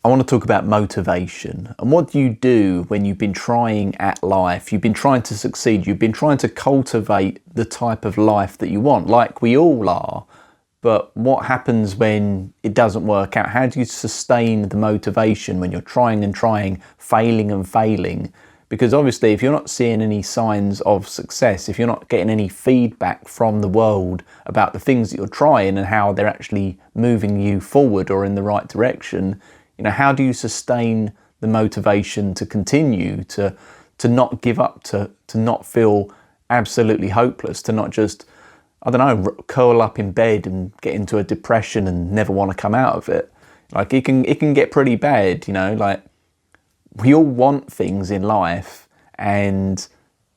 I want to talk about motivation and what do you do when you've been trying at life, you've been trying to succeed, you've been trying to cultivate the type of life that you want, like we all are. But what happens when it doesn't work out? How do you sustain the motivation when you're trying and trying, failing and failing? Because obviously if you're not seeing any signs of success, if you're not getting any feedback from the world about the things that you're trying and how they're actually moving you forward or in the right direction, how do you sustain the motivation to continue, to not give up, to not feel absolutely hopeless, to not just, I don't know, curl up in bed and get into a depression and never want to come out of it? Like it can get pretty bad, like we all want things in life and,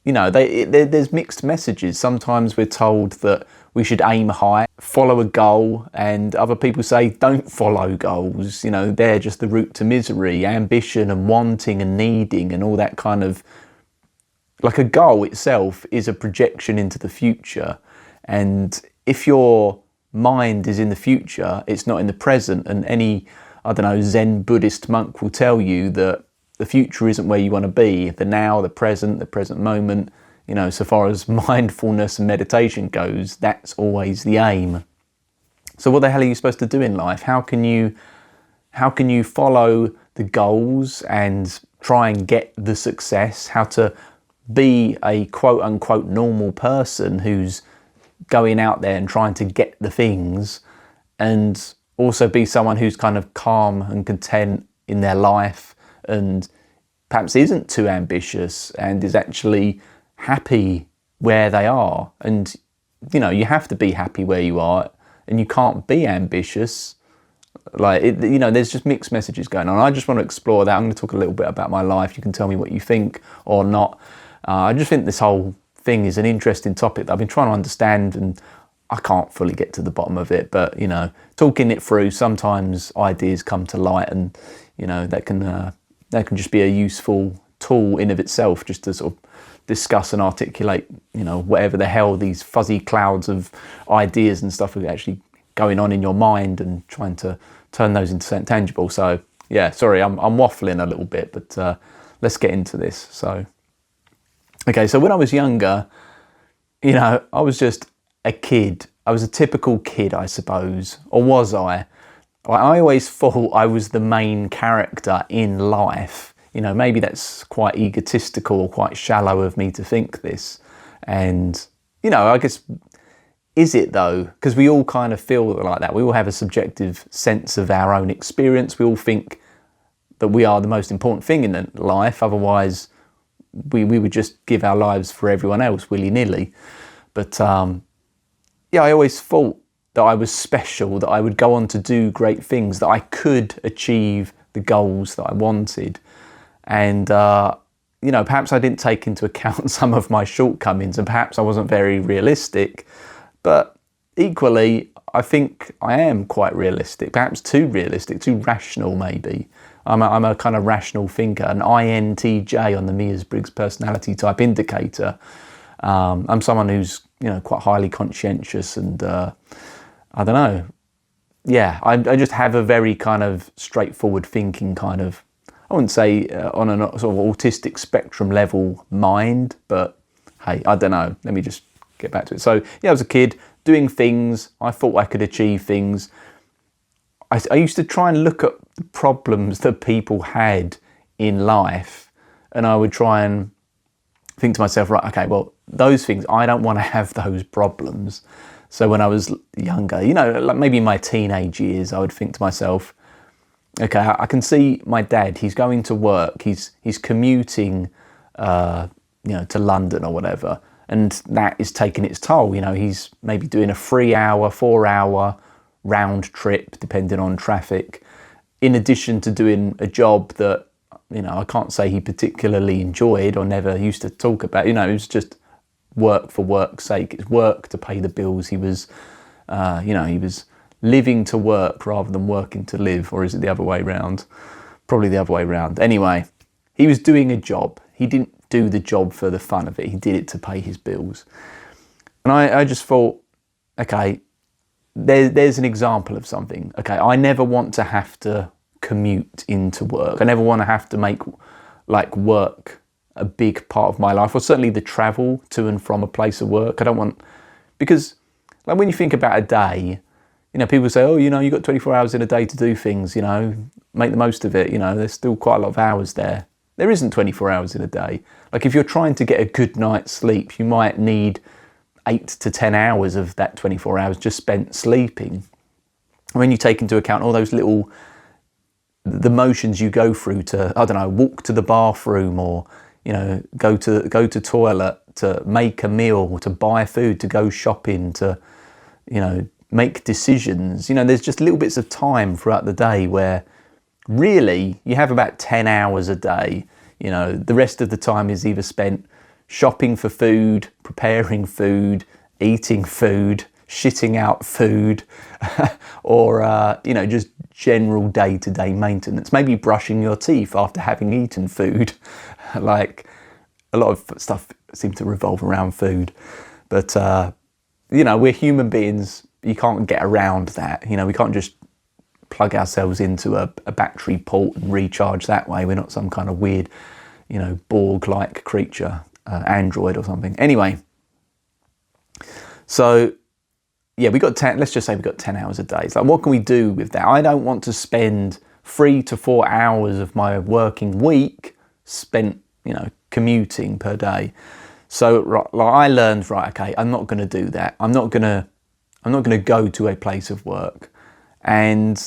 there's mixed messages. Sometimes we're told that we should aim high, follow a goal, and other people say don't follow goals. They're just the route to misery, ambition and wanting and needing and all that kind of, like a goal itself is a projection into the future. And if your mind is in the future, it's not in the present. And any, I don't know, Zen Buddhist monk will tell you that the future isn't where you want to be. The now, the present moment, so far as mindfulness and meditation goes, that's always the aim. So what the hell are you supposed to do in life? How can you follow the goals and try and get the success? How to be a quote unquote normal person who's going out there and trying to get the things, and also be someone who's kind of calm and content in their life and perhaps isn't too ambitious and is actually happy where they are. And you have to be happy where you are and you can't be ambitious. Like there's just mixed messages going on. I just want to explore that. I'm going to talk a little bit about my life. You can tell me what you think or not. I just think this whole thing is an interesting topic that I've been trying to understand, and I can't fully get to the bottom of it, but talking it through, sometimes ideas come to light, and that can just be a useful tool in of itself, just to sort of discuss and articulate whatever the hell these fuzzy clouds of ideas and stuff are actually going on in your mind, and trying to turn those into something tangible. So yeah, sorry, I'm waffling a little bit, but let's get into this. So when I was younger, I was just a kid. I was a typical kid, I suppose. Or was I? I always thought I was the main character in life. Maybe that's quite egotistical or quite shallow of me to think this. And, I guess, is it though? Because we all kind of feel like that. We all have a subjective sense of our own experience. We all think that we are the most important thing in life. Otherwise, we would just give our lives for everyone else willy-nilly. But I always thought that I was special, that I would go on to do great things, that I could achieve the goals that I wanted. And, perhaps I didn't take into account some of my shortcomings, and perhaps I wasn't very realistic. But equally, I think I am quite realistic, perhaps too realistic, too rational maybe. I'm a kind of rational thinker, an INTJ on the Myers-Briggs personality type indicator. I'm someone who's, quite highly conscientious, and I don't know. Yeah, I just have a very kind of straightforward thinking kind of, I wouldn't say on a sort of autistic spectrum level mind, but hey, I don't know. Let me just get back to it. So yeah, I was a kid doing things. I thought I could achieve things. I used to try and look at the problems that people had in life, and I would try and think to myself, right, okay, well, those things, I don't want to have those problems. So when I was younger, like maybe in my teenage years, I would think to myself, okay, I can see my dad, he's going to work, he's commuting, to London or whatever, and that is taking its toll. He's maybe doing a 3-hour, 4-hour round trip, depending on traffic, in addition to doing a job that, I can't say he particularly enjoyed or never used to talk about. It was just work for work's sake. It's work to pay the bills. He was, he was living to work rather than working to live. Or is it the other way around? Probably the other way around. Anyway, he was doing a job. He didn't do the job for the fun of it. He did it to pay his bills. And I just thought, okay, there's an example of something. Okay, I never want to have to commute into work. I never want to have to make like work a big part of my life, or certainly the travel to and from a place of work. I don't want, because like when you think about a day, you know, people say, oh, you know, you've got 24 hours in a day to do things, you know, make the most of it. You know, there's still quite a lot of hours there. There isn't 24 hours in a day. Like if you're trying to get a good night's sleep, you might need 8 to 10 hours of that 24 hours just spent sleeping. When you take into account all those little, the motions you go through to, I don't know, walk to the bathroom, or, you know, go to toilet, to make a meal, to buy food, to go shopping, to, you know, make decisions. You know, there's just little bits of time throughout the day where really you have about 10 hours a day. You know, the rest of the time is either spent shopping for food, preparing food, eating food, shitting out food, or, you know, just general day-to-day maintenance. Maybe brushing your teeth after having eaten food. Like, a lot of stuff seems to revolve around food. But, you know, we're human beings. You can't get around that. You know, we can't just plug ourselves into a battery port and recharge that way. We're not some kind of weird, you know, Borg-like creature, android or something. Anyway, so yeah, we got 10, let's just say we got 10 hours a day. It's like, what can we do with that? I don't want to spend 3 to 4 hours of my working week spent, you know, commuting per day. So like, I learned, right, okay, I'm not going to do that. I'm not going to go to a place of work. And,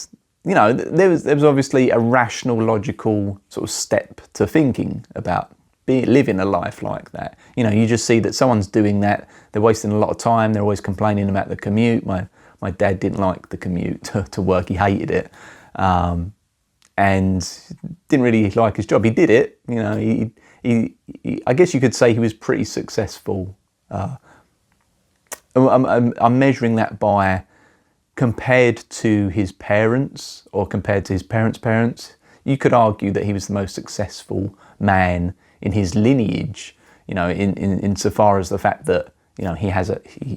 you know, there was obviously a rational, logical sort of step to thinking about living a life like that. You know, you just see that someone's doing that, they're wasting a lot of time, they're always complaining about the commute. My dad didn't like the commute to work, he hated it, and didn't really like his job. He did it, you know, he I guess you could say he was pretty successful. I'm measuring that by compared to his parents, or compared to his parents' parents. You could argue that he was the most successful man in his lineage, you know, insofar as the fact that, you know, he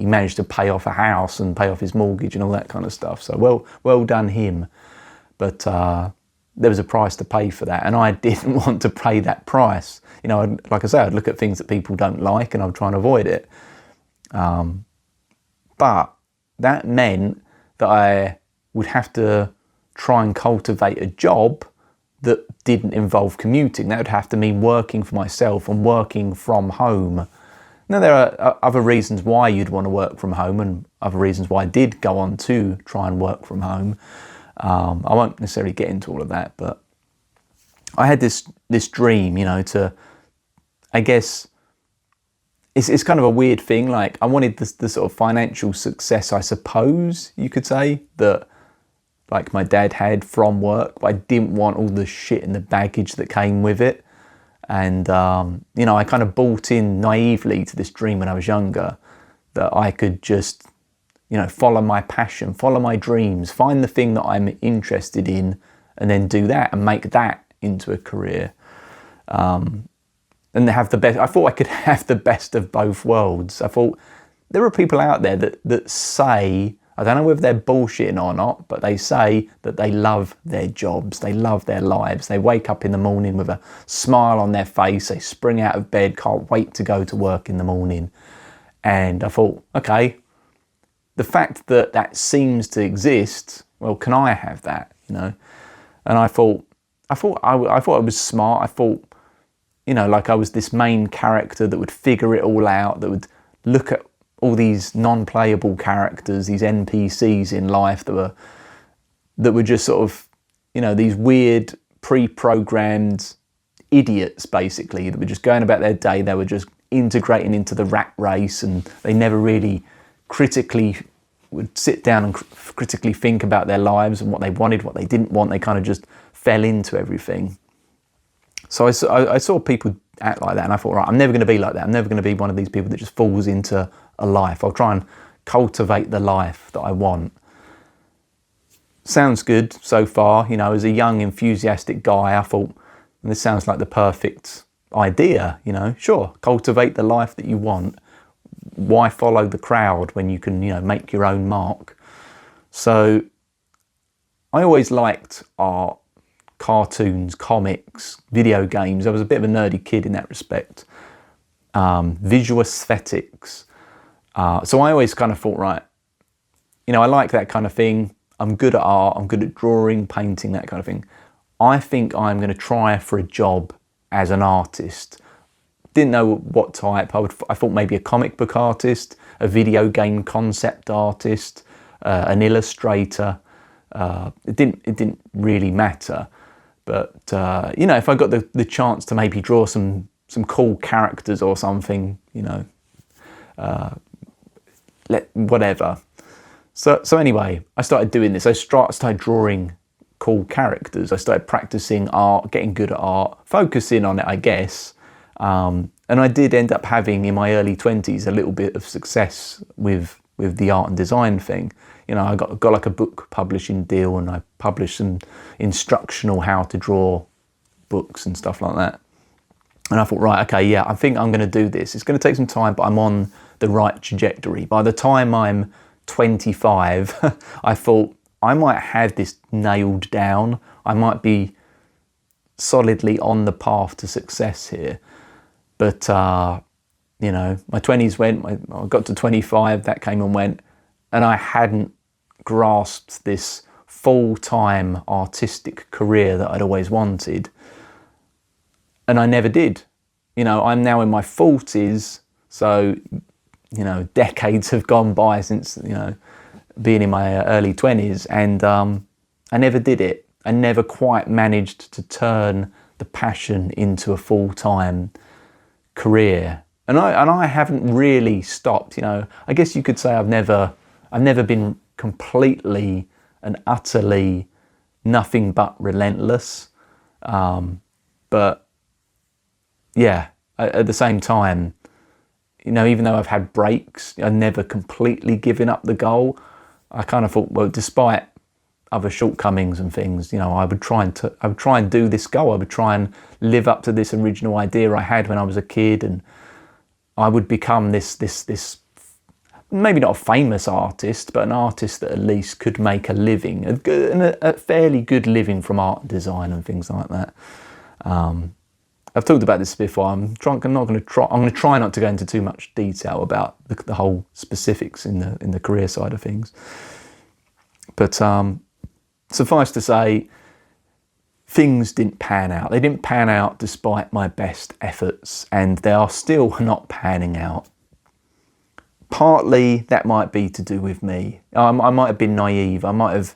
managed to pay off a house and pay off his mortgage and all that kind of stuff. So well done him. But there was a price to pay for that, and I didn't want to pay that price. You know, like I say, I'd look at things that people don't like and I'd try and avoid it. But that meant that I would have to try and cultivate a job that didn't involve commuting. That would have to mean working for myself and working from home. Now, there are other reasons why you'd want to work from home, and other reasons why I did go on to try and work from home. I won't necessarily get into all of that, but I had this dream, you know, to, I guess, it's kind of a weird thing. Like, I wanted the sort of financial success, I suppose you could say, that like my dad had from work, but I didn't want all the shit and the baggage that came with it. And, you know, I kind of bought in naively to this dream when I was younger, that I could just, you know, follow my passion, follow my dreams, find the thing that I'm interested in, and then do that and make that into a career. And have the best. I thought I could have the best of both worlds. I thought there are people out there that say, I don't know whether they're bullshitting or not, but they say that they love their jobs, they love their lives. They wake up in the morning with a smile on their face, they spring out of bed, can't wait to go to work in the morning. And I thought, okay, the fact that that seems to exist, well, can I have that, you know? And I thought I was smart. I thought, you know, like I was this main character that would figure it all out, that would look at all these non-playable characters, these NPCs in life that were just sort of, you know, these weird pre-programmed idiots, basically, that were just going about their day. They were just integrating into the rat race, and they never really critically would sit down and critically think about their lives and what they wanted, what they didn't want. They kind of just fell into everything. So I saw people act like that, and I thought, right, I'm never going to be like that. I'm never going to be one of these people that just falls into a life. I'll try and cultivate the life that I want. Sounds good so far. You know, as a young, enthusiastic guy, I thought, this sounds like the perfect idea, you know. Sure, cultivate the life that you want. Why follow the crowd when you can, you know, make your own mark? So I always liked art. cartoons, comics, video games. I was a bit of a nerdy kid in that respect. Visual aesthetics. So I always kind of thought, right, you know, I like that kind of thing. I'm good at art. I'm good at drawing, painting, that kind of thing. I think I'm going to try for a job as an artist. Didn't know what type. I thought maybe a comic book artist, a video game concept artist, an illustrator. It didn't really matter. But you know, if I got the chance to maybe draw some cool characters or something, you know, whatever. So anyway, I started doing this. I started drawing cool characters. I started practicing art, getting good at art, focusing on it, I guess. And I did end up having, in my early 20s, a little bit of success with the art and design thing. You know, I got like a book publishing deal, and I published some instructional how to draw books and stuff like that. And I thought, right, okay, yeah, I think I'm going to do this. It's going to take some time, but I'm on the right trajectory. By the time I'm 25, I thought I might have this nailed down. I might be solidly on the path to success here. But, you know, my 20s went, I got to 25, that came and went, and I hadn't grasped this full-time artistic career that I'd always wanted. And I never did. You know, I'm now in my 40s, so, you know, decades have gone by since, you know, being in my early 20s, and I never did it. I never quite managed to turn the passion into a full-time career. And I haven't really stopped, you know. I guess you could say I've never been completely and utterly nothing but relentless. But yeah, at the same time, you know, even though I've had breaks, I've never completely given up the goal. I kind of thought, well, despite other shortcomings and things, you know, I would try and do this goal. I would try and live up to this original idea I had when I was a kid, and I would become this maybe not a famous artist, but an artist that at least could make a living, a fairly good living from art and design and things like that. I've talked about this before. I'm going to try not to go into too much detail about the whole specifics in the career side of things. But suffice to say, things didn't pan out. They didn't pan out despite my best efforts, and they are still not panning out. Partly that might be to do with me. I might have been naive. I might have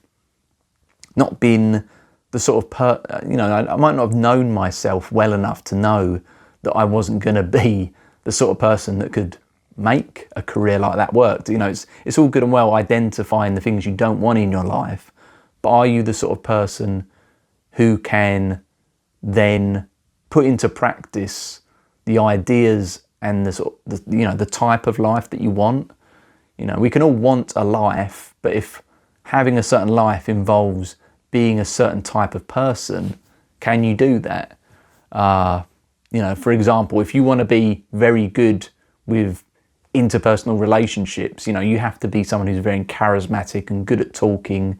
not been the sort of I might not have known myself well enough to know that I wasn't going to be the sort of person that could make a career like that work. You know, it's all good and well identifying the things you don't want in your life, but are you the sort of person who can then put into practice the ideas and the type of life that you want? You know, we can all want a life, but if having a certain life involves being a certain type of person, can you do that? You know, for example, if you want to be very good with interpersonal relationships, you know, you have to be someone who's very charismatic and good at talking,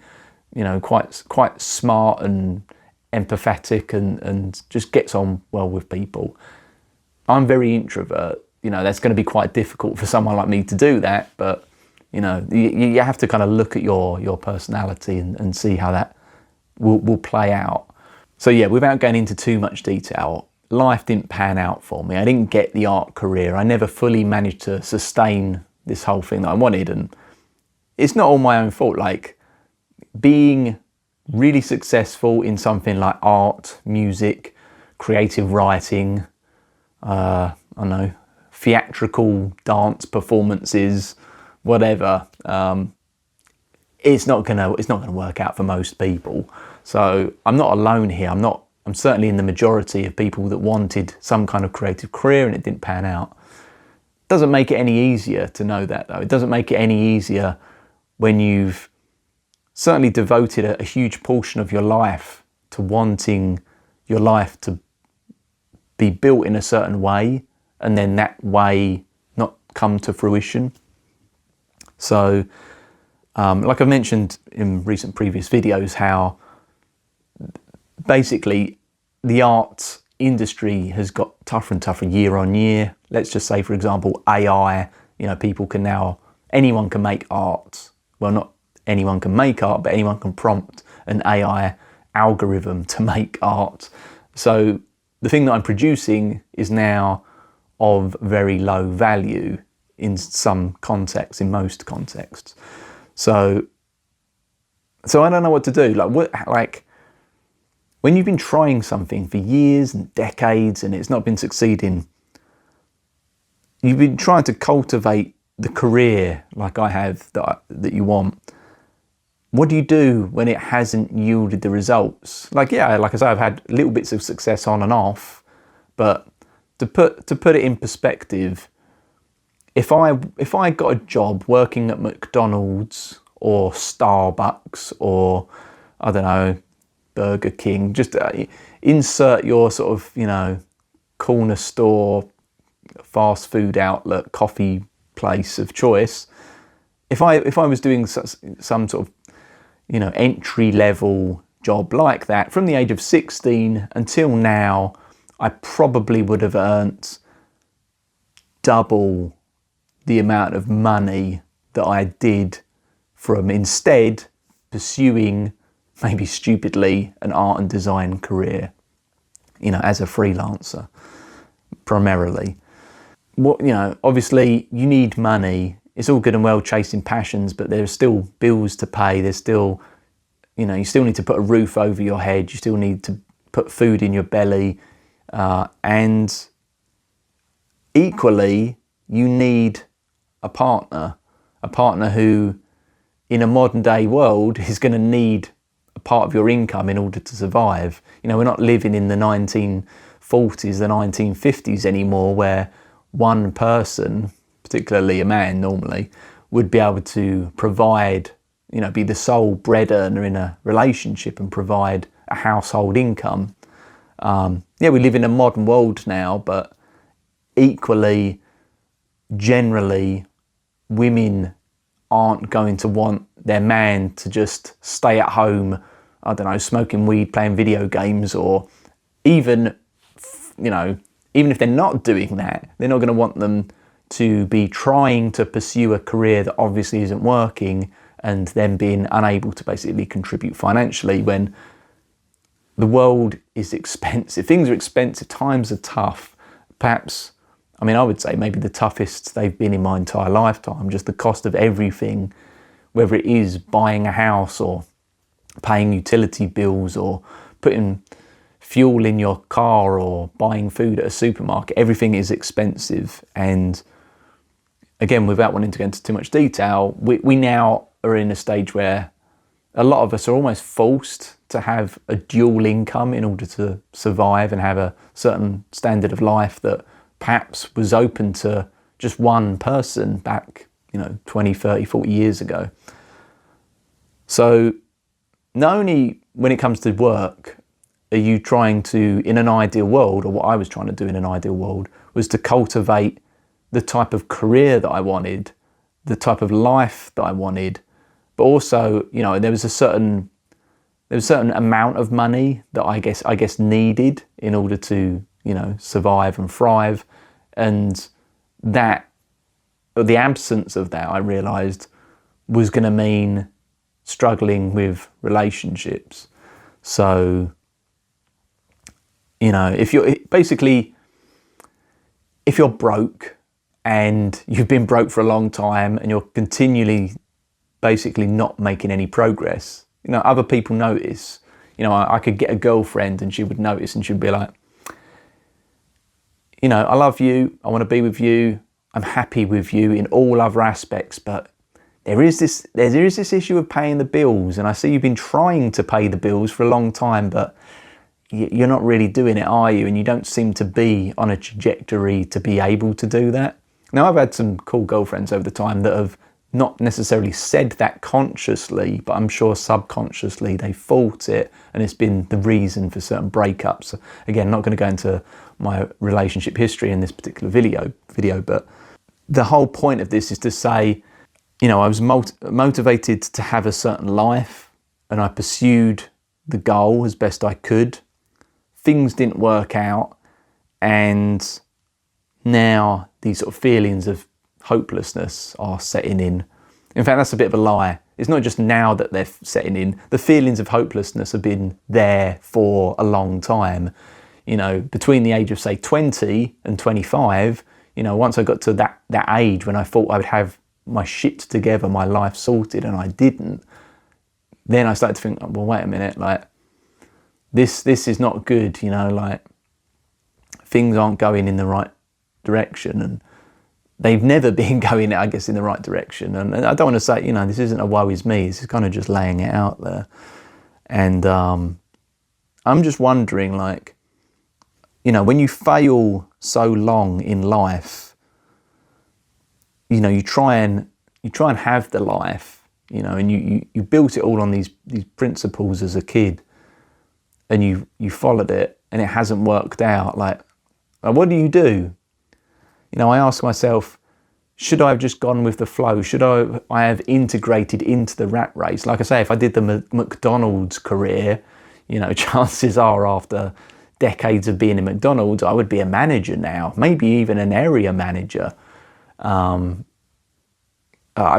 you know, quite smart and empathetic and just gets on well with people. I'm very introvert. You know, that's going to be quite difficult for someone like me to do that, but you know, you have to kind of look at your personality and see how that will play out. So yeah, without going into too much detail, life didn't pan out for me. I didn't get the art career. I never fully managed to sustain this whole thing that I wanted, and it's not all my own fault. Like, being really successful in something like art, music, creative writing, I don't know, theatrical dance performances, whatever, it's not gonna work out for most people. So I'm not alone here. I'm certainly in the majority of people that wanted some kind of creative career and it didn't pan out. Doesn't make it any easier to know that, though. It doesn't make it any easier when you've certainly devoted a huge portion of your life to wanting your life to be built in a certain way, and then that way not come to fruition. So, like I've mentioned in recent previous videos, how basically the art industry has got tougher and tougher year on year. Let's just say, for example, AI, people can now, anyone can make art. Well, not anyone can make art, but anyone can prompt an AI algorithm to make art. So the thing that I'm producing is now of very low value in some contexts, in most contexts. So I don't know what to do. Like when you've been trying something for years and decades and it's not been succeeding, you've been trying to cultivate the career like I have that you want. What do you do when it hasn't yielded the results? Like I say, I've had little bits of success on and off, but to put it in perspective, if I got a job working at McDonald's or Starbucks or, I don't know, Burger King, just insert your sort of, corner store, fast food outlet, coffee place of choice. If I was doing some sort of, entry level job like that from the age of 16 until now, I probably would have earned double the amount of money that I did from instead pursuing, maybe stupidly, an art and design career, as a freelancer primarily. Obviously you need money. It's all good and well chasing passions, but there's still bills to pay. There's still, you still need to put a roof over your head. You still need to put food in your belly. And equally, you need a partner who, in a modern day world, is going to need a part of your income in order to survive. We're not living in the 1940s, the 1950s anymore, where one person, particularly a man normally, would be able to provide, be the sole bread earner in a relationship and provide a household income. We live in a modern world now, but equally, generally, women aren't going to want their man to just stay at home, I don't know, smoking weed, playing video games, or even if they're not doing that, they're not going to want them to be trying to pursue a career that obviously isn't working and then being unable to basically contribute financially when the world is expensive. Things are expensive, times are tough. Perhaps, I would say maybe the toughest they've been in my entire lifetime. Just the cost of everything, whether it is buying a house or paying utility bills or putting fuel in your car or buying food at a supermarket, everything is expensive. And again, without wanting to go into too much detail, we now are in a stage where a lot of us are almost forced to have a dual income in order to survive and have a certain standard of life that perhaps was open to just one person back, 20, 30, 40 years ago. So not only when it comes to work, are you trying to, in an ideal world, or what I was trying to do in an ideal world, was to cultivate the type of career that I wanted, the type of life that I wanted, but also, there was a certain amount of money that I guess needed in order to, survive and thrive. And that, or the absence of that, I realized was going to mean struggling with relationships. So, if you're broke and you've been broke for a long time and you're continually basically not making any progress, other people notice. I could get a girlfriend and she would notice and she'd be like, I love you, I want to be with you, I'm happy with you in all other aspects, but there is this issue of paying the bills, and I see you've been trying to pay the bills for a long time, but you're not really doing it, are you? And you don't seem to be on a trajectory to be able to do that. Now, I've had some cool girlfriends over the time that have not necessarily said that consciously, but I'm sure subconsciously they thought it, and it's been the reason for certain breakups. Again, not going to go into my relationship history in this particular video, but the whole point of this is to say, I was motivated to have a certain life, and I pursued the goal as best I could. Things didn't work out, and now these sort of feelings of hopelessness are setting in. In fact, that's a bit of a lie. It's not just now that they're setting in. The feelings of hopelessness have been there for a long time. You know, between the age of, say, 20 and 25, you know, once I got to that age when I thought I would have my shit together, my life sorted, and I didn't, then I started to think, oh, well, wait a minute, like, this is not good, you know, like, things aren't going in the right direction, and they've never been going, I guess, in the right direction. And I don't want to say, you know, this isn't a woe is me, this is kind of just laying it out there. And I'm just wondering, like, you know, when you fail so long in life, you know, you try and have the life, you know, and you built it all on these principles as a kid, and you followed it and it hasn't worked out. Like, what do? You know, I ask myself, should I have just gone with the flow? Should I have integrated into the rat race? Like I say, if I did the McDonald's career, you know, chances are after decades of being in McDonald's, I would be a manager now, maybe even an area manager. I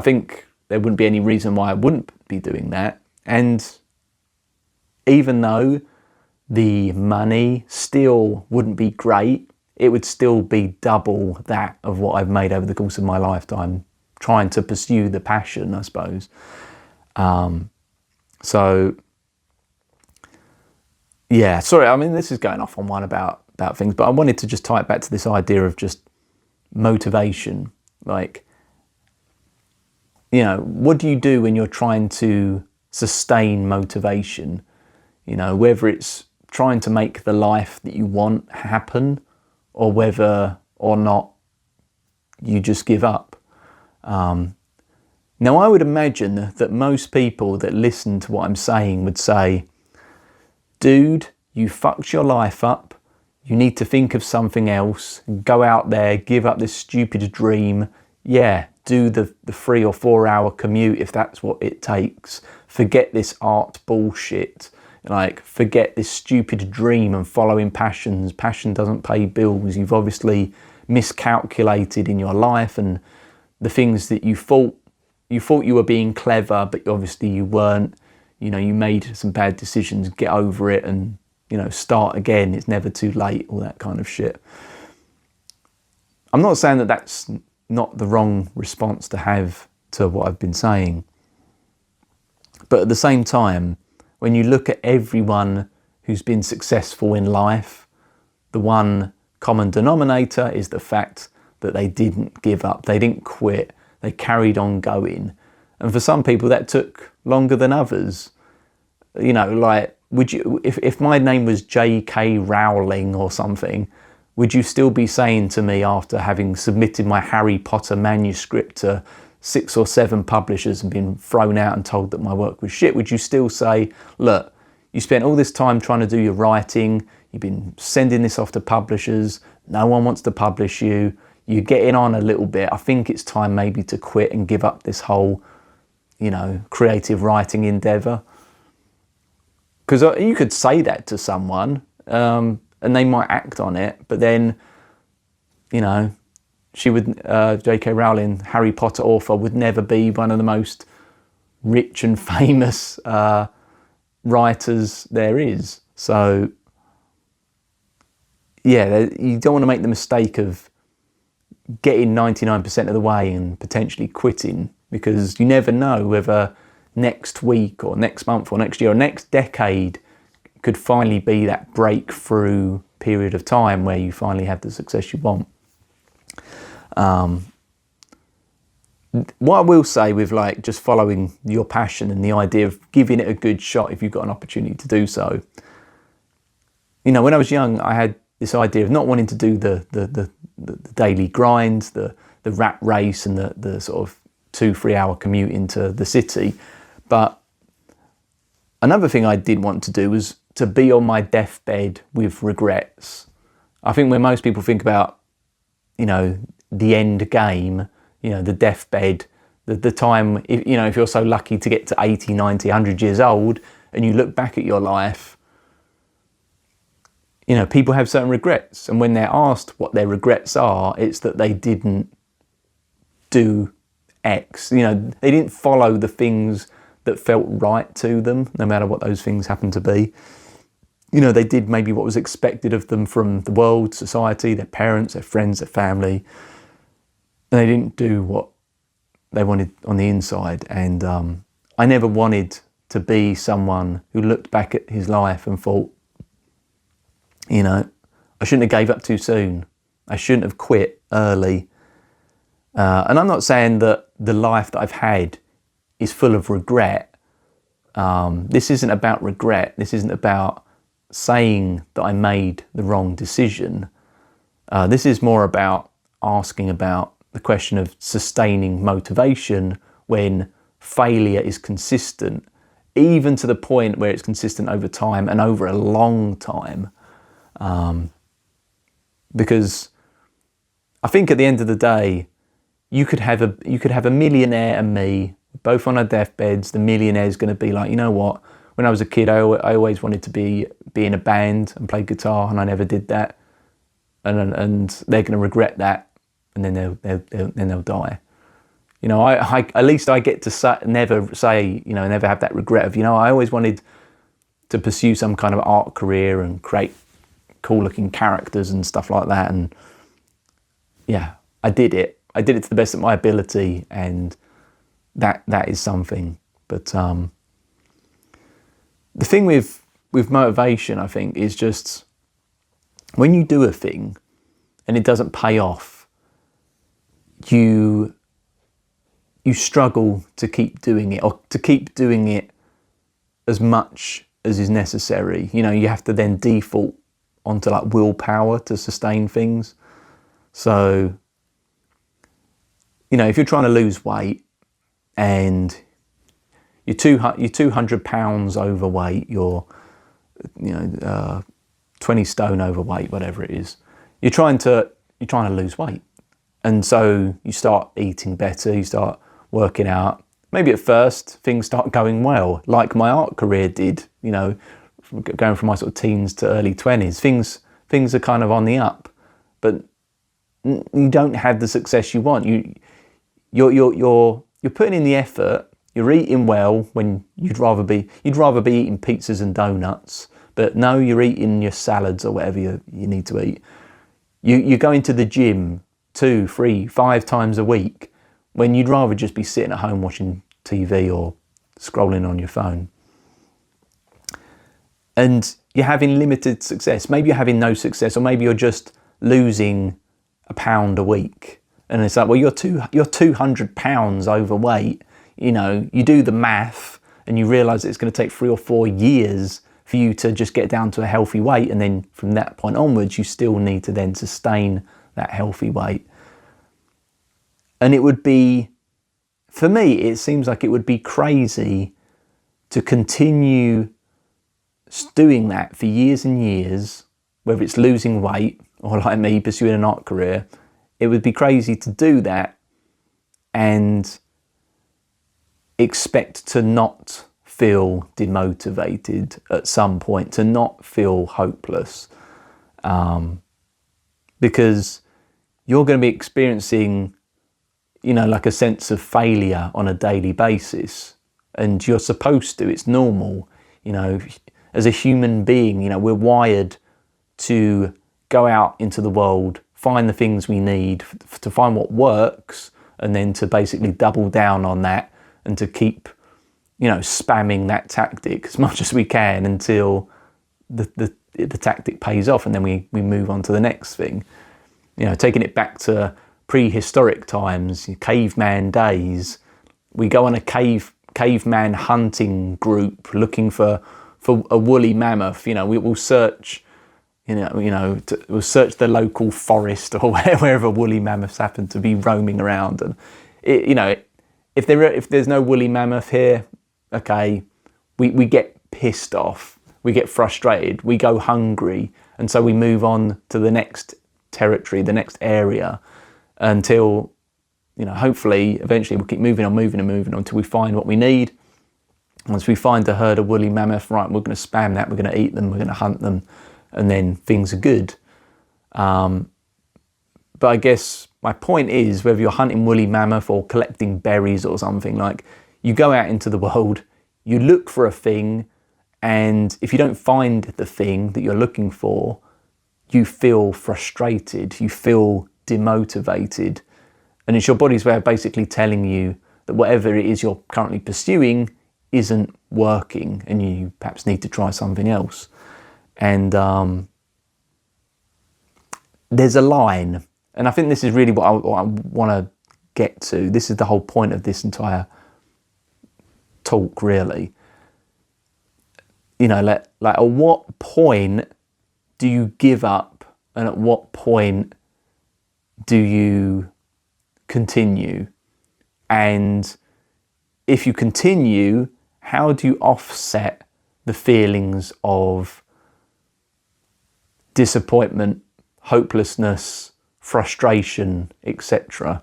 think there wouldn't be any reason why I wouldn't be doing that. And even though the money still wouldn't be great, it would still be double that of what I've made over the course of my lifetime, trying to pursue the passion, I suppose. So, yeah, sorry, I mean, this is going off on one about things, but I wanted to just tie it back to this idea of just motivation. Like, you know, what do you do when you're trying to sustain motivation? You know, whether it's trying to make the life that you want happen, or whether or not you just give up. Now, I would imagine that most people that listen to what I'm saying would say, dude, you fucked your life up. You need to think of something else. Go out there, give up this stupid dream. Yeah, do the 3 or 4 hour commute if that's what it takes. Forget this art bullshit. Like, forget this stupid dream and following passions. Passion doesn't pay bills. You've obviously miscalculated in your life, and the things that you thought you were being clever, but obviously you weren't. You know, you made some bad decisions. Get over it and, you know, start again. It's never too late, all that kind of shit. I'm not saying that that's not the wrong response to have to what I've been saying. But at the same time, when you look at everyone who's been successful in life, the one common denominator is the fact that they didn't give up, they didn't quit, they carried on going. And for some people that took longer than others. You know, like, would you, if my name was J.K. Rowling or something, would you still be saying to me, after having submitted my Harry Potter manuscript to 6 or 7 publishers and been thrown out and told that my work was shit, would you still say, look, you spent all this time trying to do your writing, you've been sending this off to publishers, no one wants to publish you, you're getting on a little bit, I think it's time maybe to quit and give up this whole, you know, creative writing endeavour? Because you could say that to someone, and they might act on it, but then, you know, she would, J.K. Rowling, Harry Potter author, would never be one of the most rich and famous writers there is. So, yeah, you don't want to make the mistake of getting 99% of the way and potentially quitting, because you never know whether next week or next month or next year or next decade could finally be that breakthrough period of time where you finally have the success you want. What I will say with, like, just following your passion and the idea of giving it a good shot if you've got an opportunity to do so. You know, when I was young, I had this idea of not wanting to do the daily grind, the rat race and the sort of 2-3 hour commute into the city. But another thing I did want to do was to be on my deathbed with regrets. I think when most people think about, you know, the end game, you know, the deathbed, the time, if you're so lucky to get to 80, 90, 100 years old, and you look back at your life, you know, people have certain regrets. And when they're asked what their regrets are, it's that they didn't do X. You know, they didn't follow the things that felt right to them, no matter what those things happen to be. You know, they did maybe what was expected of them from the world, society, their parents, their friends, their family. And they didn't do what they wanted on the inside. And I never wanted to be someone who looked back at his life and thought, you know, I shouldn't have gave up too soon. I shouldn't have quit early. And I'm not saying that the life that I've had is full of regret. This isn't about regret. This isn't about saying that I made the wrong decision. This is more about asking about the question of sustaining motivation when failure is consistent, even to the point where it's consistent over time and over a long time. Because I think at the end of the day, you could have a millionaire and me, both on our deathbeds. The millionaire is going to be like, you know what? When I was a kid, I always wanted to be in a band and play guitar, and I never did that. And they're going to regret that, and then they'll die. You know, I at least I get to never have that regret of, you know, I always wanted to pursue some kind of art career and create cool looking characters and stuff like that. And yeah, I did it to the best of my ability, and that is something. But the thing with motivation, I think, is just when you do a thing and it doesn't pay off, you struggle to keep doing it, or to keep doing it as much as is necessary. You know, you have to then default onto like willpower to sustain things. So, you know, if you're trying to lose weight and you're 200 pounds overweight, you're 20 stone overweight, whatever it is, you're trying to lose weight. And so you start eating better, you start working out. Maybe at first things start going well, like my art career did, you know, going from my sort of teens to early 20s. Things are kind of on the up, but you don't have the success you want. You're putting in the effort. You're eating well when you'd rather be eating pizzas and donuts, but no, you're eating your salads or whatever you need to eat. You're going to the gym 2, 3, 5 times a week when you'd rather just be sitting at home watching TV or scrolling on your phone. And you're having limited success. Maybe you're having no success, or maybe you're just losing a pound a week. And it's like, well, you're 200 pounds overweight. You know, you do the math and you realise it's going to take 3 or 4 years for you to just get down to a healthy weight. And then from that point onwards, you still need to then sustain that healthy weight. And it would be, for me, it seems like it would be crazy to continue doing that for years and years, whether it's losing weight or like me pursuing an art career. It would be crazy to do that and expect to not feel demotivated at some point, to not feel hopeless, because you're going to be experiencing, you know, like a sense of failure on a daily basis, and you're supposed to. It's normal, you know. As a human being, you know, we're wired to go out into the world, find the things we need, to find what works, and then to basically double down on that and to keep, you know, spamming that tactic as much as we can until the tactic pays off, and then we move on to the next thing. You know, taking it back to prehistoric times, caveman days, we go on a caveman hunting group looking for a woolly mammoth. You know, we'll search, we'll search the local forest or wherever woolly mammoths happen to be roaming around. And if there's no woolly mammoth here, okay, we get pissed off, we get frustrated, we go hungry, and so we move on to the next territory, the next area, until, you know, hopefully eventually we'll keep moving on until we find what we need. Once we find a herd of woolly mammoth, right, we're going to spam that, we're going to eat them, we're going to hunt them, and then things are good. But I guess my point is, whether you're hunting woolly mammoth or collecting berries or something, like, you go out into the world, you look for a thing, and if you don't find the thing that you're looking for, you feel frustrated, you feel demotivated. And it's your body's way of basically telling you that whatever it is you're currently pursuing isn't working and you perhaps need to try something else. And there's a line, and I think this is really what I want to get to. This is the whole point of this entire talk, really. You know, like at what point do you give up, and at what point do you continue? And if you continue, how do you offset the feelings of disappointment, hopelessness, frustration, etc.?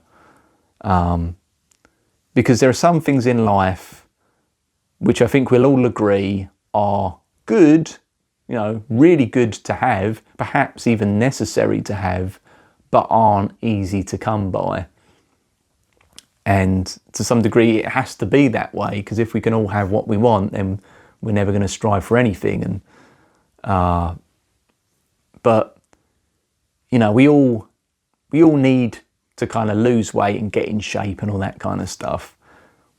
Because there are some things in life which I think we'll all agree are good, you know, really good to have, perhaps even necessary to have, but aren't easy to come by. And to some degree it has to be that way, because if we can all have what we want, then we're never going to strive for anything. And but you know, we all need to kind of lose weight and get in shape and all that kind of stuff.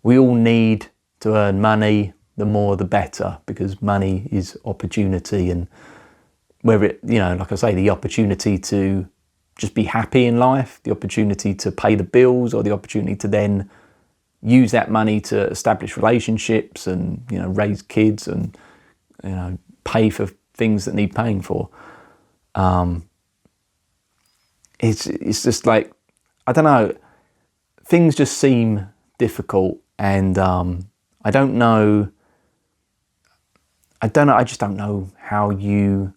We all need to earn money, the more the better, because money is opportunity. And whether it, you know, like I say, the opportunity to just be happy in life, the opportunity to pay the bills, or the opportunity to then use that money to establish relationships and, you know, raise kids and, you know, pay for things that need paying for. It's just like, I don't know, things just seem difficult, and I just don't know how you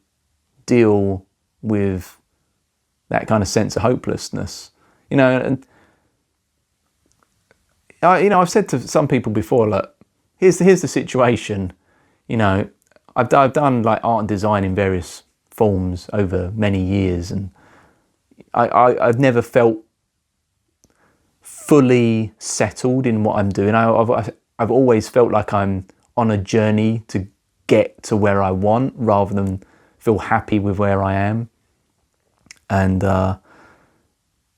deal with that kind of sense of hopelessness, you know. And I've said to some people before, look, here's the situation. You know, I've done like art and design in various forms over many years, and I've never felt fully settled in what I'm doing. I've always felt like I'm on a journey to get to where I want, rather than feel happy with where I am. And a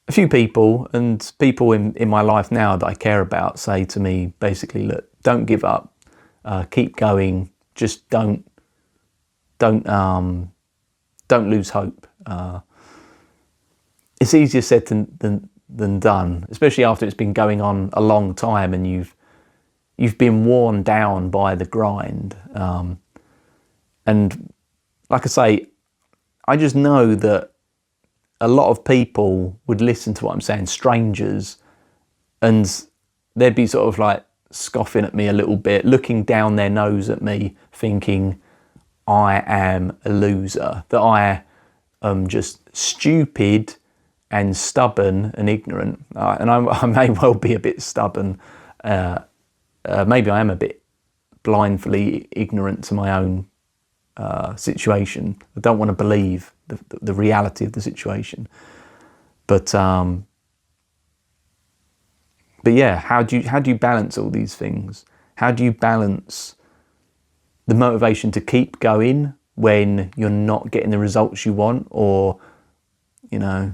few people in my life now that I care about say to me basically, look, don't give up, keep going, just don't lose hope. It's easier said than done, especially after it's been going on a long time and you've been worn down by the grind. And like I say, I just know that a lot of people would listen to what I'm saying, strangers, and they'd be sort of like scoffing at me a little bit, looking down their nose at me, thinking I am a loser, that I am just stupid and stubborn and ignorant. And I may well be a bit stubborn. Maybe I am a bit blindly ignorant to my own situation. I don't want to believe the reality of the situation. But yeah, how do you balance all these things? How do you balance the motivation to keep going when you're not getting the results you want? Or, you know,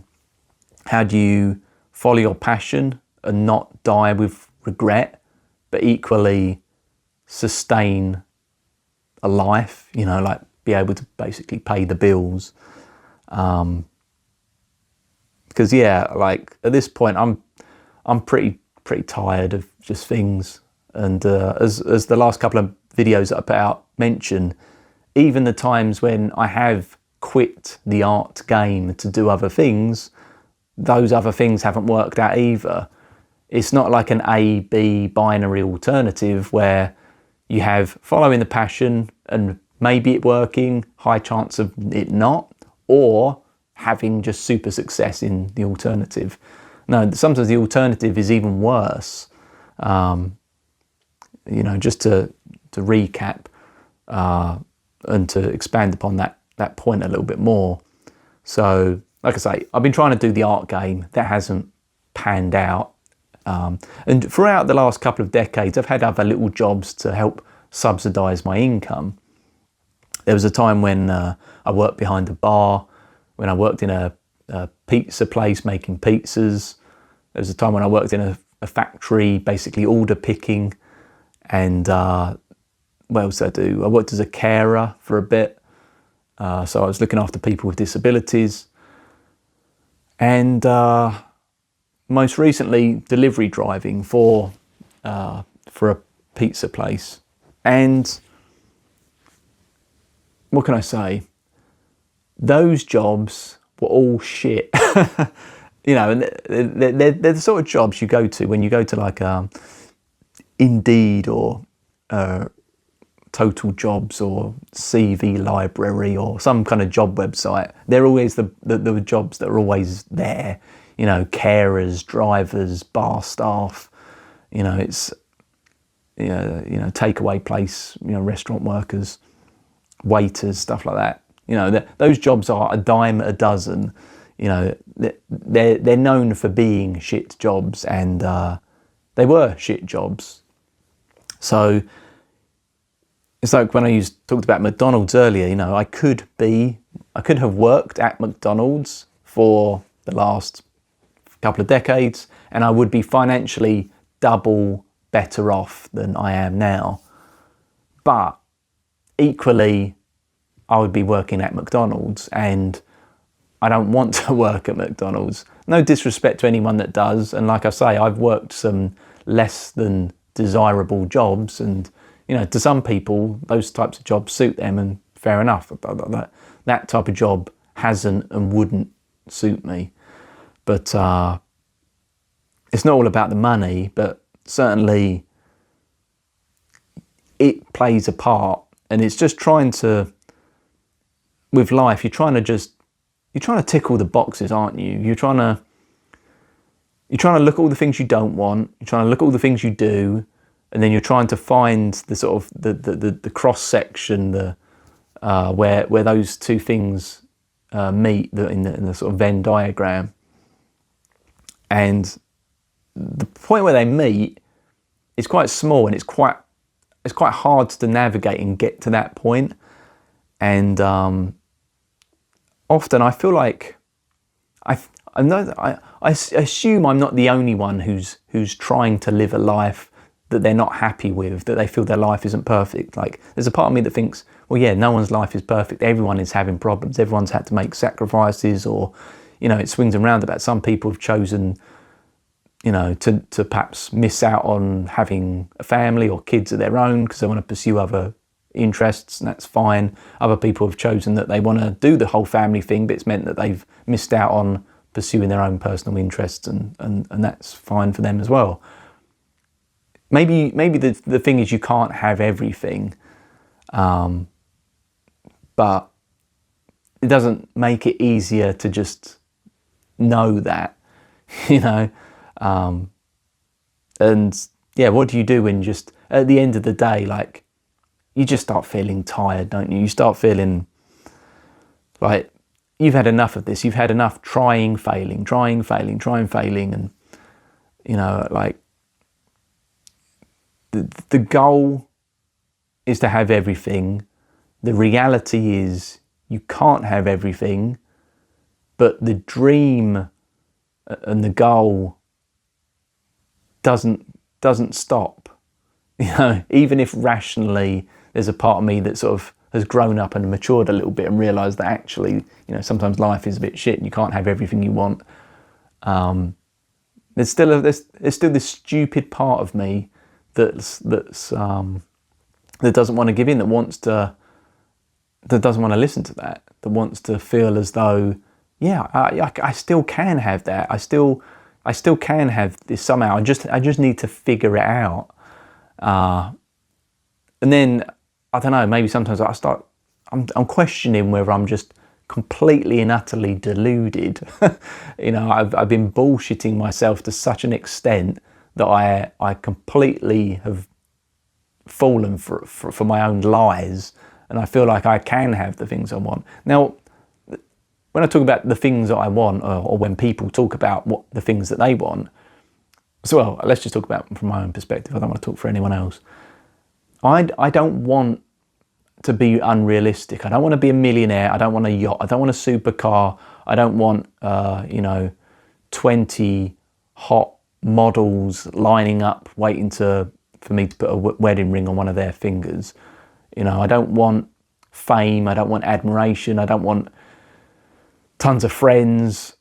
how do you follow your passion and not die with regret, but equally sustain a life, you know, like be able to basically pay the bills? Because yeah, like at this point I'm pretty tired of just things. And as the last couple of videos that I put out mention, even the times when I have quit the art game to do other things, those other things haven't worked out either. It's not like an A-B binary alternative where you have following the passion and maybe it working, high chance of it not, or having just super success in the alternative. No, sometimes the alternative is even worse. You know, just to recap and to expand upon that point a little bit more. So, like I say, I've been trying to do the art game. That hasn't panned out. And throughout the last couple of decades, I've had other little jobs to help subsidise my income. There was a time when I worked behind a bar, when I worked in a pizza place making pizzas. There was a time when I worked in a factory, basically order picking. And what else did I do? I worked as a carer for a bit. So I was looking after people with disabilities. And most recently, delivery driving for a pizza place. And what can I say? Those jobs were all shit. And they're the sort of jobs you go to when you go to like Indeed or Total Jobs or CV Library or some kind of job website. They're always the jobs that are always there. Carers, drivers, bar staff. It's takeaway place. Restaurant workers, waiters, stuff like that. Those jobs are a dime a dozen. They're known for being shit jobs, and they were shit jobs. So it's like when I talked about McDonald's earlier. I could have worked at McDonald's for the last couple of decades, and I would be financially double better off than I am now. But equally, I would be working at McDonald's, and I don't want to work at McDonald's. No disrespect to anyone that does, and like I say, I've worked some less than desirable jobs, and to some people those types of jobs suit them, and fair enough. That type of job hasn't and wouldn't suit me. But it's not all about the money, but certainly it plays a part. And it's just with life, you're trying to tick all the boxes, aren't you? You're trying to look at all the things you don't want. You're trying to look at all the things you do, and then you're trying to find the sort of the cross section, where those two things meet in the sort of Venn diagram. And the point where they meet is quite small, and it's quite hard to navigate and get to that point. And often I feel like I assume I'm not the only one who's trying to live a life that they're not happy with, that they feel their life isn't perfect. Like, there's a part of me that thinks, well, yeah, no one's life is perfect. Everyone is having problems. Everyone's had to make sacrifices, or, it swings and roundabouts. Some people have chosen, to perhaps miss out on having a family or kids of their own because they want to pursue other interests, and that's fine. Other people have chosen that they want to do the whole family thing, but it's meant that they've missed out on pursuing their own personal interests, and that's fine for them as well. Maybe the thing is you can't have everything, but it doesn't make it easier to just know that, and yeah, what do you do when just at the end of the day, like, you just start feeling tired, don't you? You start feeling like you've had enough of this. You've had enough trying, failing, and like the goal is to have everything. The reality is you can't have everything, but the dream and the goal doesn't stop. Even if rationally there's a part of me that sort of has grown up and matured a little bit and realised that actually, sometimes life is a bit shit and you can't have everything you want. There's still this stupid part of me that doesn't want to give in, that doesn't want to listen to that wants to feel as though, yeah, I still can have that. I still can have this somehow. I just need to figure it out. And then I don't know. Maybe sometimes I'm questioning whether I'm just completely and utterly deluded. I've been bullshitting myself to such an extent that I completely have fallen for my own lies, and I feel like I can have the things I want. Now, when I talk about the things that I want, or when people talk about what the things that they want, so well, let's just talk about from my own perspective. I don't want to talk for anyone else. I don't want to be unrealistic. I don't want to be a millionaire. I don't want a yacht. I don't want a supercar. I don't want 20 hot models lining up waiting for me to put a wedding ring on one of their fingers. I don't want fame. I don't want admiration. I don't want tons of friends.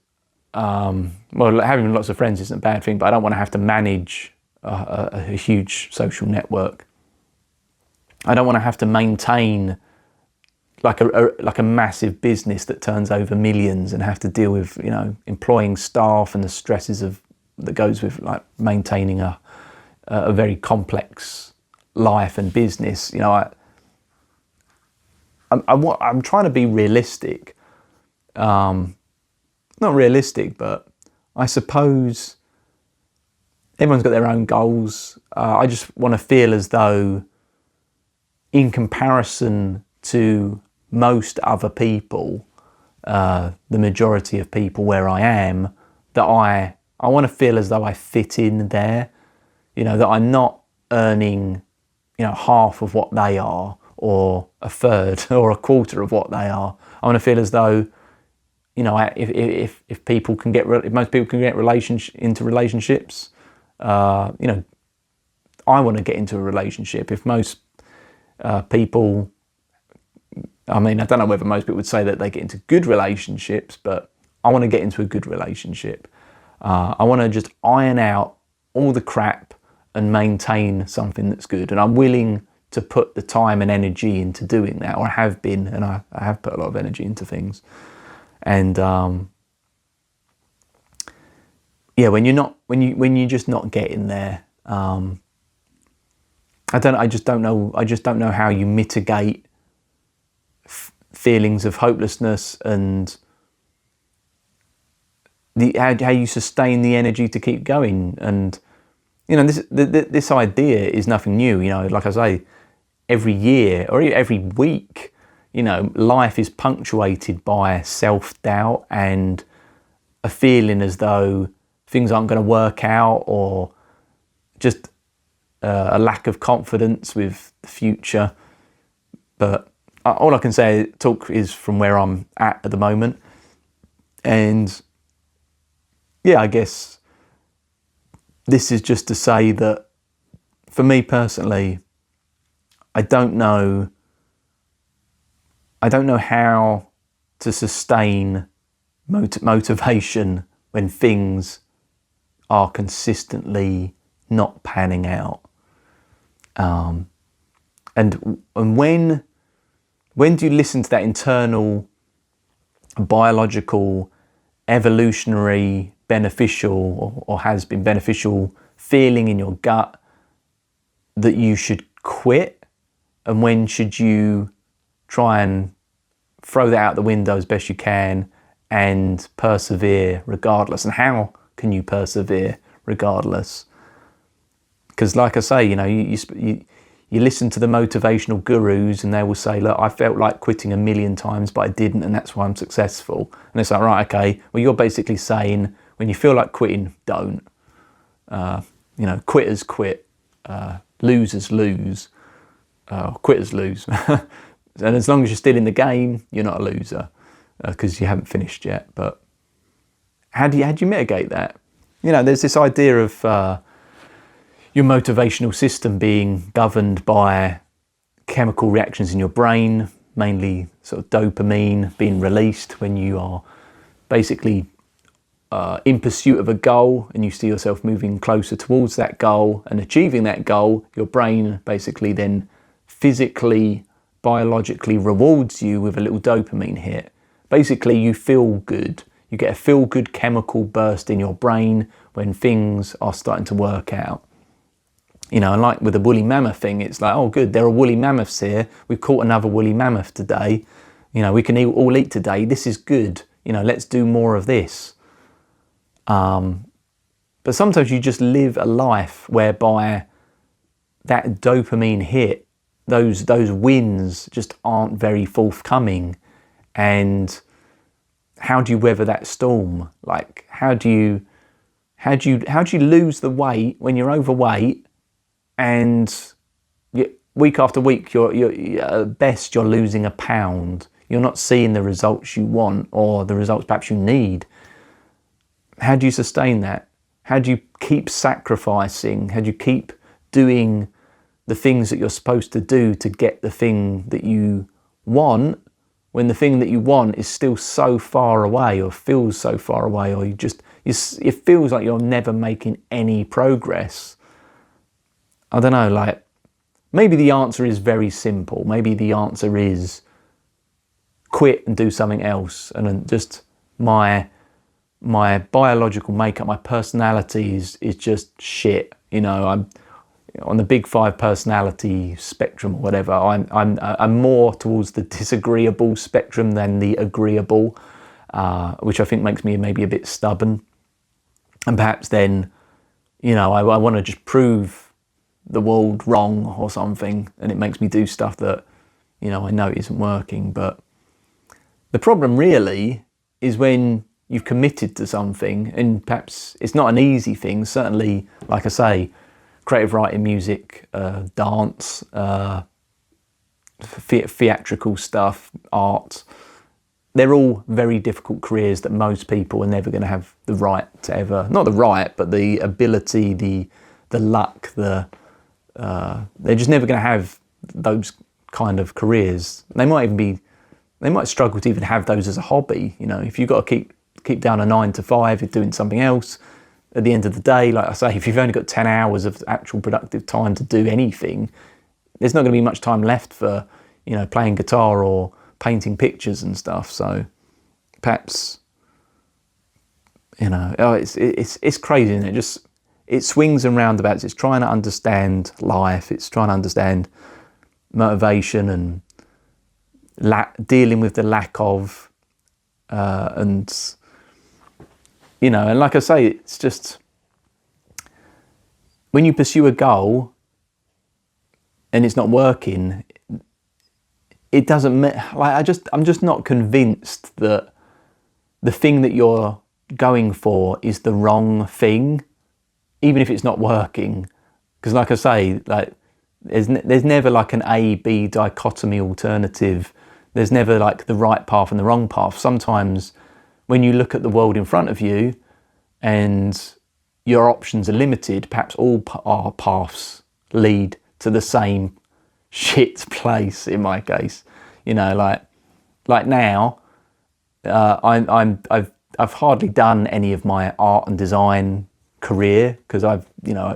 Well, having lots of friends isn't a bad thing, but I don't want to have to manage a huge social network. I don't want to have to maintain like a massive business that turns over millions and have to deal with employing staff and the stresses that goes with like maintaining a very complex life and business. I'm trying to be realistic. Not realistic, but I suppose everyone's got their own goals. I just want to feel as though, in comparison to most other people, the majority of people where I am, that I want to feel as though I fit in there, that I'm not earning, half of what they are, or a third or a quarter of what they are. I want to feel as though, if people can get, if most people can get into relationships, I want to get into a relationship. If most people, I don't know whether most people would say that they get into good relationships, but I want to get into a good relationship. I want to just iron out all the crap and maintain something that's good. And I'm willing to put the time and energy into doing that, or I have been, and I have put a lot of energy into things. And when you're just not getting there, I just don't know how you mitigate feelings of hopelessness, and how you sustain the energy to keep going. And this idea is nothing new. Like I say, every year or every week, life is punctuated by self-doubt and a feeling as though things aren't going to work out, or just a lack of confidence with the future. But all I can say, talk is from where I'm at the moment. And yeah, I guess this is just to say that for me personally, I don't know how to sustain motivation when things are consistently not panning out. And when do you listen to that internal, biological, evolutionary, beneficial, or has been beneficial feeling in your gut that you should quit? And when should you try and throw that out the window as best you can and persevere regardless? And how can you persevere regardless? Because like I say, you listen to the motivational gurus and they will say, look, I felt like quitting 1,000,000 times, but I didn't, and that's why I'm successful. And it's like, right, okay, well, you're basically saying when you feel like quitting, don't. Quitters quit, losers lose, quitters lose. And as long as you're still in the game, you're not a loser, because you haven't finished yet. But how do you mitigate that? There's this idea of your motivational system being governed by chemical reactions in your brain, mainly sort of dopamine being released when you are basically in pursuit of a goal and you see yourself moving closer towards that goal and achieving that goal. Your brain basically then physically, biologically rewards you with a little dopamine hit. Basically, you feel good. You get a feel-good chemical burst in your brain when things are starting to work out. And like with the woolly mammoth thing, it's like, oh good, there are woolly mammoths here. We've caught another woolly mammoth today. We can all eat today. This is good. Let's do more of this. But sometimes you just live a life whereby that dopamine hit, those wins just aren't very forthcoming. And how do you weather that storm? Like, how do you lose the weight when you're overweight, and week after week you're at best you're losing a pound. You're not seeing the results you want, or the results perhaps you need. How do you sustain that? How do you keep sacrificing? How do you keep doing the things that you're supposed to do to get the thing that you want, when the thing that you want is still so far away, or feels so far away, or it feels like you're never making any progress? I don't know, like, maybe the answer is very simple. Maybe the answer is quit and do something else, and then just my biological makeup, my personality is just shit. You know, I'm on the big 5 personality spectrum or whatever. I'm more towards the disagreeable spectrum than the agreeable, which I think makes me maybe a bit stubborn. And perhaps then, you know, I want to just prove the world wrong or something, and it makes me do stuff that, you know, I know isn't working. But the problem really is when you've committed to something, and perhaps it's not an easy thing. Certainly, like I say, creative writing, music, dance, theatrical stuff, art, they're all very difficult careers that most people are never going to have the right to ever, not the right, but the ability, the luck, they're just never going to have those kind of careers. They might struggle to even have those as a hobby. You know, if you've got to keep down a 9 to 5, you're doing something else. At the end of the day, like I say, if you've only got 10 hours of actual productive time to do anything, there's not going to be much time left for, you know, playing guitar or painting pictures and stuff. So perhaps, you know, it's crazy, isn't it? It swings and roundabouts. It's trying to understand life. It's trying to understand motivation and dealing with the lack of, and, you know, and like I say, it's just, when you pursue a goal and it's not working, it doesn't, like, I'm just not convinced that the thing that you're going for is the wrong thing, even if it's not working. Because like I say, like, there's never like an A-B dichotomy alternative. There's never like the right path and the wrong path. Sometimes when you look at the world in front of you and your options are limited, perhaps all our paths lead to the same shit place. In my case, you know, like now, I've hardly done any of my art and design career because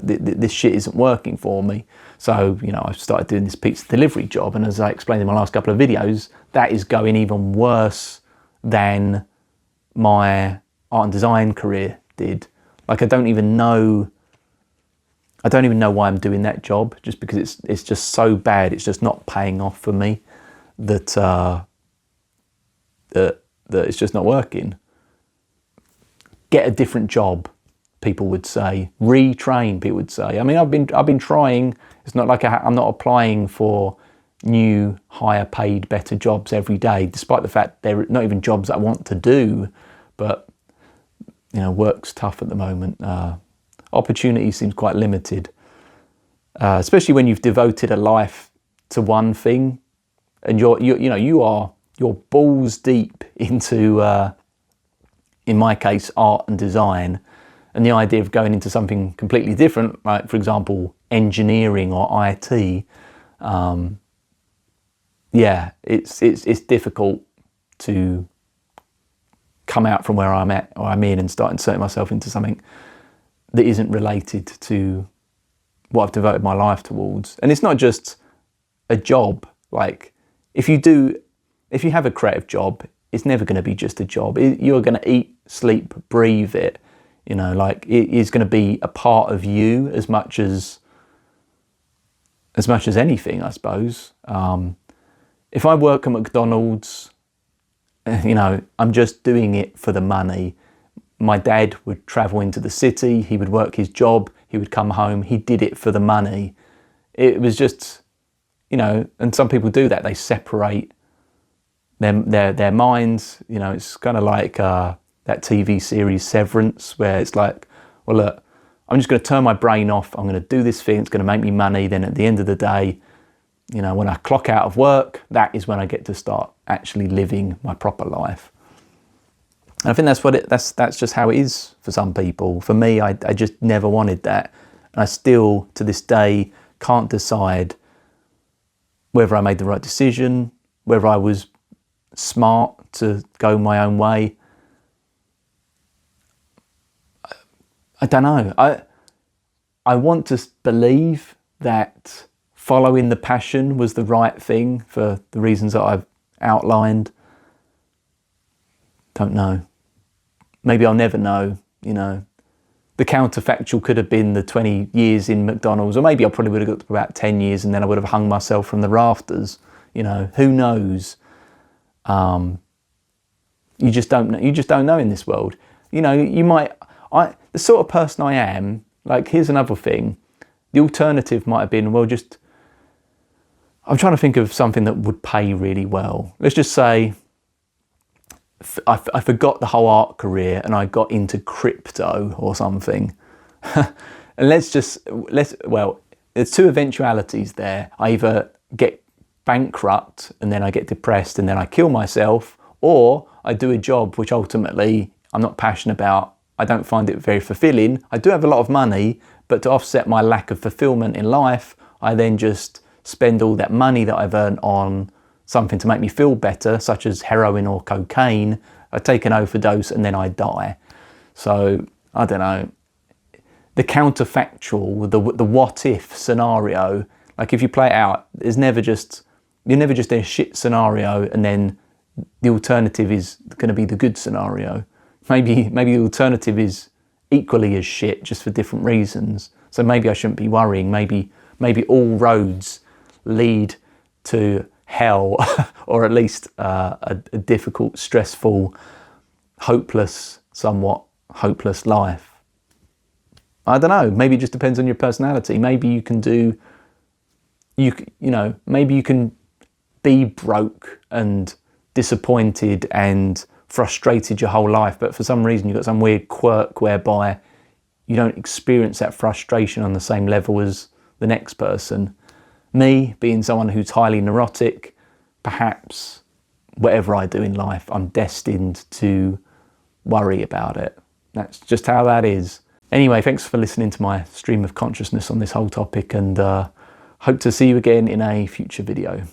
this shit isn't working for me. So, you know, I've started doing this pizza delivery job, and as I explained in my last couple of videos, that is going even worse than my art and design career did. Like, I don't even know why I'm doing that job, just because it's just so bad. It's just not paying off for me, that it's just not working. Get a different job, people would say. Retrain, people would say. I mean, I've been trying. It's not like I'm not applying for new, higher paid, better jobs every day, despite the fact they're not even jobs that I want to do. But, you know, work's tough at the moment. Opportunity seems quite limited, especially when you've devoted a life to one thing, and you're balls deep into, in my case, art and design, and the idea of going into something completely different, like, for example, engineering or IT. It's difficult to come out from where I'm at, or I'm in, and start inserting myself into something that isn't related to what I've devoted my life towards. And it's not just a job. Like, if you have a creative job, it's never going to be just a job. You're going to eat, sleep, breathe it. You know, like, it is going to be a part of you as much as anything, I suppose. If I work at McDonald's, you know, I'm just doing it for the money. My dad would travel into the city, he would work his job, he would come home, he did it for the money. it was just, you know, and some people do that. They separate their minds. You know, it's kind of like that TV series Severance, where it's like, well, look, I'm just going to turn my brain off. I'm going to do this thing. It's going to make me money. Then at the end of the day, you know, when I clock out of work, that is when I get to start actually living my proper life. And I think that's just how it is for some people. For me, I just never wanted that. And I still, to this day, can't decide whether I made the right decision, whether I was smart to go my own way. I don't know. I want to believe that following the passion was the right thing for the reasons that I've outlined. Don't know. Maybe I'll never know, you know. The counterfactual could have been the 20 years in McDonald's, or maybe I probably would have got to about 10 years and then I would have hung myself from the rafters. You know, who knows? You just don't know. You just don't know in this world. You know, the sort of person I am, like, here's another thing. The alternative might have been, well, I'm trying to think of something that would pay really well. Let's just say I forgot the whole art career and I got into crypto or something. And there's two eventualities there. I either get bankrupt and then I get depressed and then I kill myself, or I do a job which ultimately I'm not passionate about. I don't find it very fulfilling. I do have a lot of money, but to offset my lack of fulfillment in life, I then just spend all that money that I've earned on something to make me feel better, such as heroin or cocaine. I take an overdose and then I die. So, I don't know. The counterfactual, the what if scenario, like if you play it out, you're never just in a shit scenario and then the alternative is going to be the good scenario. Maybe the alternative is equally as shit, just for different reasons. So maybe I shouldn't be worrying. Maybe all roads lead to hell, or at least a difficult, stressful, somewhat hopeless life. I don't know. Maybe it just depends on your personality. Maybe you can maybe you can be broke and disappointed and frustrated your whole life, but for some reason you've got some weird quirk whereby you don't experience that frustration on the same level as the next person. Me, being someone who's highly neurotic, perhaps whatever I do in life, I'm destined to worry about it. That's just how that is. Anyway, thanks for listening to my stream of consciousness on this whole topic, and hope to see you again in a future video.